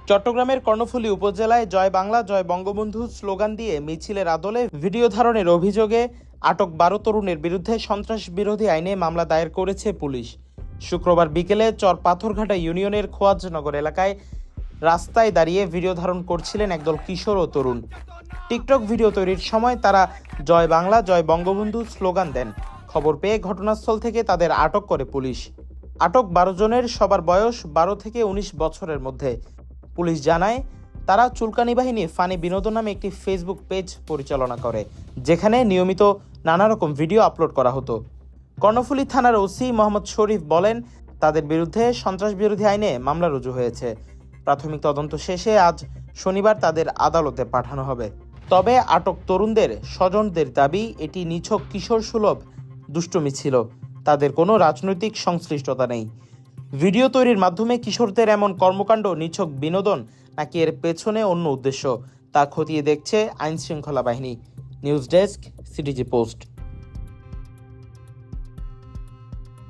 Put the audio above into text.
চট্টগ্রামের কর্ণফুলী উপজেলায় জয় বাংলা জয় বঙ্গবন্ধু স্লোগান দিয়ে মিছিলের আদলে ভিডিও ধারণের অভিযোগে আটক ১২ তরুণের বিরুদ্ধে সন্ত্রাস বিরোধী আইনে মামলা দায়ের করেছে পুলিশ। শুক্রবার বিকেলে চর পাথরঘাটা ইউনিয়নের খোয়াজনগর এলাকায় রাস্তায় দাঁড়িয়ে ভিডিও ধারণ করছিলেন একদল কিশোর ও তরুণ। টিকটক ভিডিও তৈরির সময় তারা জয় বাংলা জয় বঙ্গবন্ধু স্লোগান দেন। খবর পেয়ে ঘটনাস্থল থেকে তাদের আটক করে পুলিশ। আটক ১২ জনের সবার বয়স ১২ থেকে ১৯ বছরের মধ্যে। পুলিশ জানায়, তারা চুলকানি বাহিনী ফানি বিনোদন নামে একটি ফেসবুক পেজ পরিচালনা করে, যেখানে নিয়মিত নানা রকম ভিডিও আপলোড করা হতো। কর্ণফুলী থানার ওসি মোহাম্মদ শরীফ বলেন, তাদের বিরুদ্ধে সন্ত্রাস বিরোধী আইনে মামলা রুজু হয়েছে। প্রাথমিক তদন্ত শেষে আজ শনিবার তাদের আদালতে পাঠানো হবে। তবে আটক তরুণদের স্বজনদের দাবি, এটি নিছক কিশোর সুলভ দুষ্টুমি ছিল, তাদের কোনো রাজনৈতিক সংশ্লিষ্টতা নেই। ভিডিও তৈরির মাধ্যমে কিশোরদের এমন কর্মকাণ্ড নিছক বিনোদন নাকি এর পেছনে অন্য উদ্দেশ্য, তা খতিয়ে দেখছে আইনশৃঙ্খলা বাহিনী। News desk, CTG post.